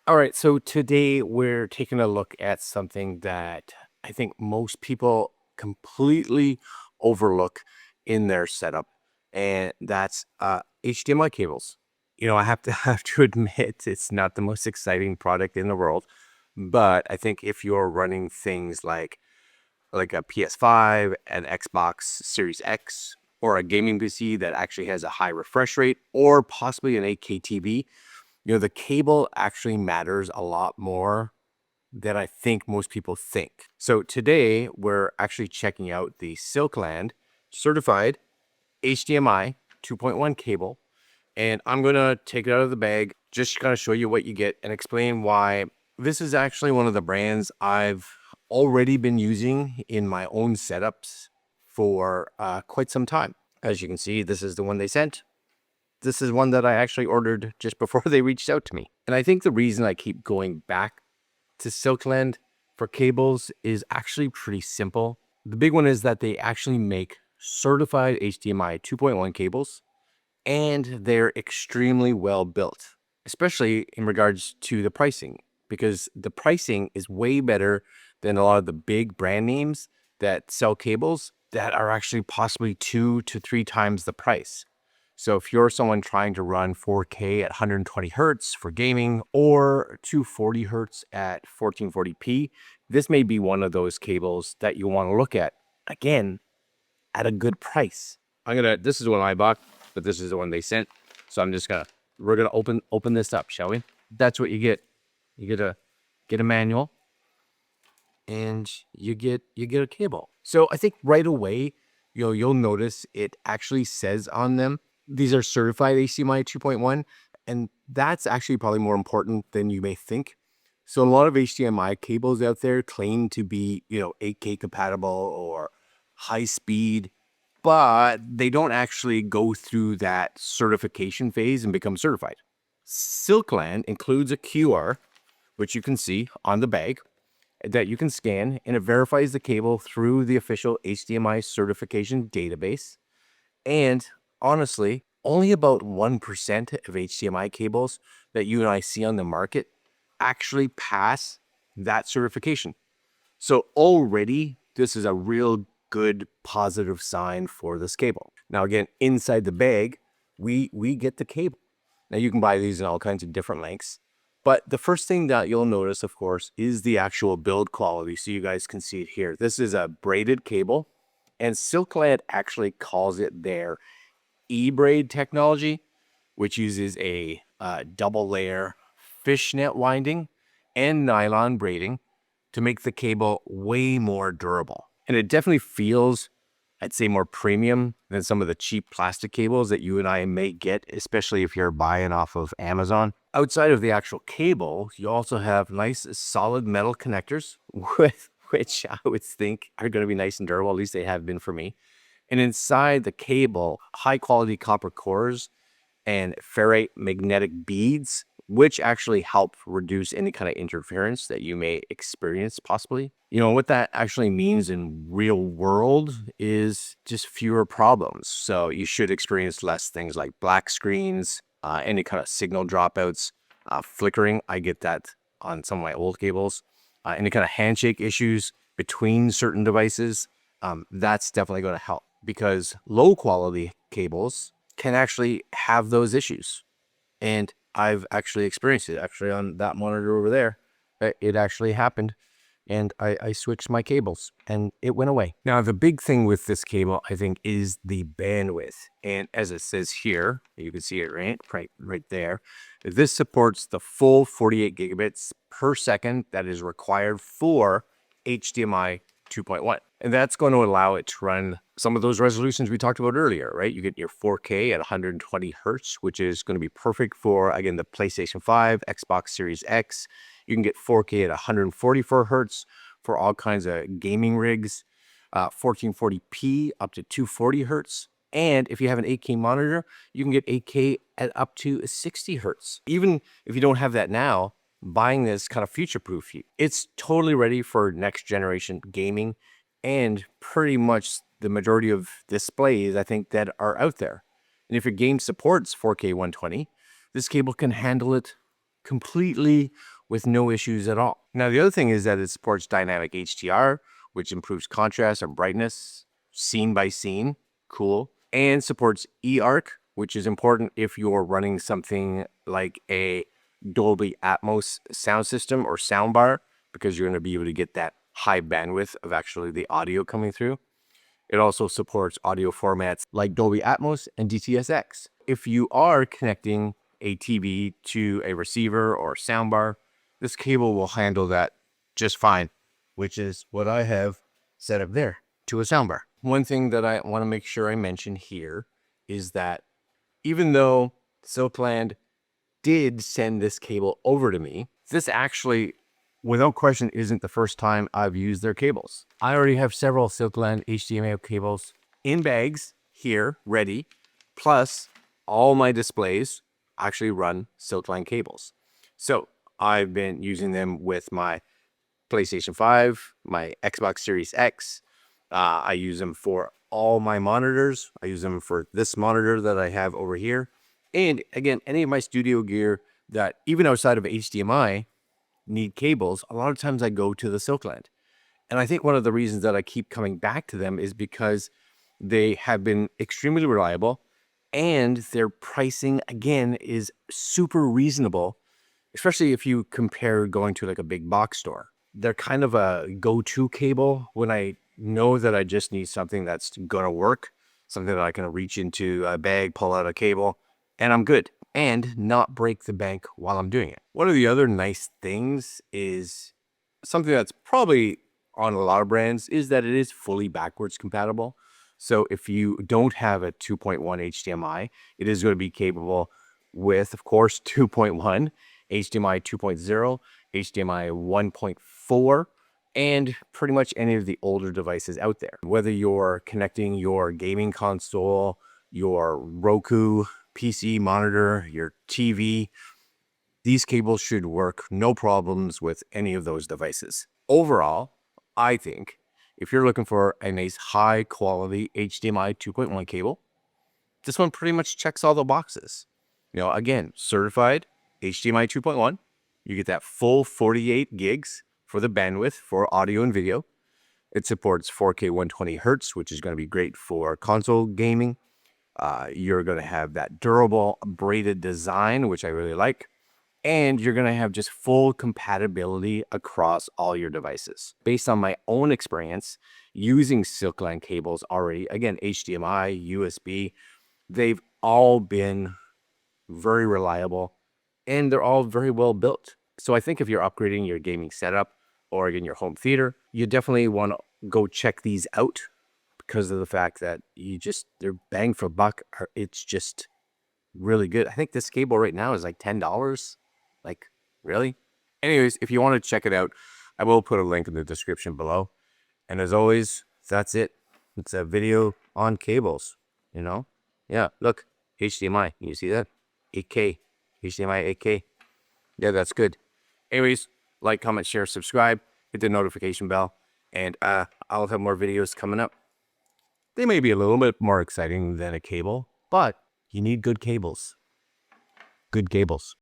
All right, so today we're taking a look at something that I think most people completely overlook in their setup, and that's HDMI cables. I have to have to admit it's not the most exciting product in the world, but I think if you're running things like a PS5, an Xbox Series X, or a gaming PC that actually has a high refresh rate, or possibly an 8K TV, the cable actually matters a lot more than I think most people think. So today we're actually checking out the Silkland Certified HDMI 2.1 cable, and I'm gonna take it out of the bag, just kind of show you what you get and explain why this is actually one of the brands I've already been using in my own setups for quite some time. As you can see, this is the one they sent. This is one that I actually ordered just before they reached out to me. And I think the reason I keep going back to Silkland for cables is actually pretty simple. The big one is that they actually make certified HDMI 2.1 cables, and they're extremely well built, especially in regards to the pricing, because the pricing is way better than a lot of the big brand names that sell cables that are actually possibly 2 to 3 times the price. So if you're someone trying to run 4K at 120 hertz for gaming or 240 hertz at 1440p, this may be one of those cables that you want to look at. Again, at a good price. This is the one I bought, but this is the one they sent. So we're gonna open this up, shall we? That's what you get. You get a manual, and you get a cable. So I think right away, you'll notice it actually says on them, these are certified HDMI 2.1, and that's actually probably more important than you may think. So a lot of HDMI cables out there claim to be, 8K compatible or high speed, but they don't actually go through that certification phase and become certified. Silkland includes a QR, which you can see on the bag, that you can scan, and it verifies the cable through the official HDMI certification database. And honestly, only about 1% of HDMI cables that you and I see on the market actually pass that certification. So already, this is a real good positive sign for this cable. Now, again, inside the bag, we get the cable. Now, you can buy these in all kinds of different lengths. But the first thing that you'll notice, of course, is the actual build quality. So you guys can see it here. This is a braided cable, and Silkland actually calls it their E-braid technology, which uses a double layer fishnet winding and nylon braiding to make the cable way more durable. And it definitely feels, I'd say, more premium than some of the cheap plastic cables that you and I may get, especially if you're buying off of Amazon. Outside of the actual cable, you also have nice solid metal connectors, which I would think are going to be nice and durable. At least they have been for me. And inside the cable, high quality copper cores and ferrite magnetic beads, which actually help reduce any kind of interference that you may experience possibly. What that actually means in real world is just fewer problems. So you should experience less things like black screens, any kind of signal dropouts, flickering. I get that on some of my old cables. Any kind of handshake issues between certain devices, that's definitely going to help, because low quality cables can actually have those issues. And I've actually experienced it. Actually, on that monitor over there, it actually happened. And I switched my cables and it went away. Now, the big thing with this cable, I think, is the bandwidth. And as it says here, you can see it right there. This supports the full 48 gigabits per second that is required for HDMI 2.1. And that's going to allow it to run some of those resolutions we talked about earlier, right? You get your 4K at 120 hertz, which is going to be perfect for, again, the PlayStation 5, Xbox Series X. You can get 4K at 144 hertz for all kinds of gaming rigs, 1440p up to 240 hertz. And if you have an 8K monitor, you can get 8K at up to 60 hertz. Even if you don't have that now, buying this kind of future-proof you. It's totally ready for next generation gaming, and pretty much the majority of displays, I think, that are out there. And if your game supports 4K 120, this cable can handle it completely with no issues at all. Now, the other thing is that it supports dynamic HDR, which improves contrast and brightness, scene by scene, cool, and supports eARC, which is important if you're running something like a Dolby Atmos sound system or soundbar, because you're going to be able to get that high bandwidth of actually the audio coming through. It also supports audio formats like Dolby Atmos and DTS:X. If you are connecting a TV to a receiver or soundbar, this cable will handle that just fine, which is what I have set up there to a soundbar. One thing that I want to make sure I mention here is that even though Silkland did send this cable over to me, this actually, without question, isn't the first time I've used their cables. I already have several Silkland HDMI cables in bags here, ready, plus all my displays actually run Silkland cables. So I've been using them with my PlayStation 5, my Xbox Series X. I use them for all my monitors. I use them for this monitor that I have over here. And again, any of my studio gear that even outside of HDMI need cables, a lot of times I go to the Silkland. And I think one of the reasons that I keep coming back to them is because they have been extremely reliable and their pricing, again, is super reasonable, especially if you compare going to like a big box store. They're kind of a go-to cable when I know that I just need something that's gonna work, something that I can reach into a bag, pull out a cable, and I'm good, and not break the bank while I'm doing it. One of the other nice things is something that's probably on a lot of brands is that it is fully backwards compatible. So if you don't have a 2.1 HDMI, it is going to be capable with, of course, 2.1, HDMI 2.0, HDMI 1.4, and pretty much any of the older devices out there. Whether you're connecting your gaming console, your Roku PC monitor, your TV, these cables should work no problems with any of those devices. Overall, I think if you're looking for a nice high quality HDMI 2.1 cable, this one pretty much checks all the boxes. You know, again, certified HDMI 2.1. You get that full 48 gigs for the bandwidth for audio and video. It supports 4K 120 hertz, which is going to be great for console gaming. You're going to have that durable braided design, which I really like. And you're going to have just full compatibility across all your devices. Based on my own experience using Silkland cables already, again, HDMI, USB, they've all been very reliable and they're all very well built. So I think if you're upgrading your gaming setup or again your home theater, you definitely want to go check these out because of the fact that they're bang for buck. It's just really good. I think this cable right now is like $10. Like, really? Anyways, if you want to check it out, I will put a link in the description below. And as always, that's it. It's a video on cables, you know? Yeah, look, HDMI. You see that? 8K. HDMI 8K. Yeah, that's good. Anyways, like, comment, share, subscribe, hit the notification bell, and I'll have more videos coming up. They may be a little bit more exciting than a cable, but you need good cables. Good cables.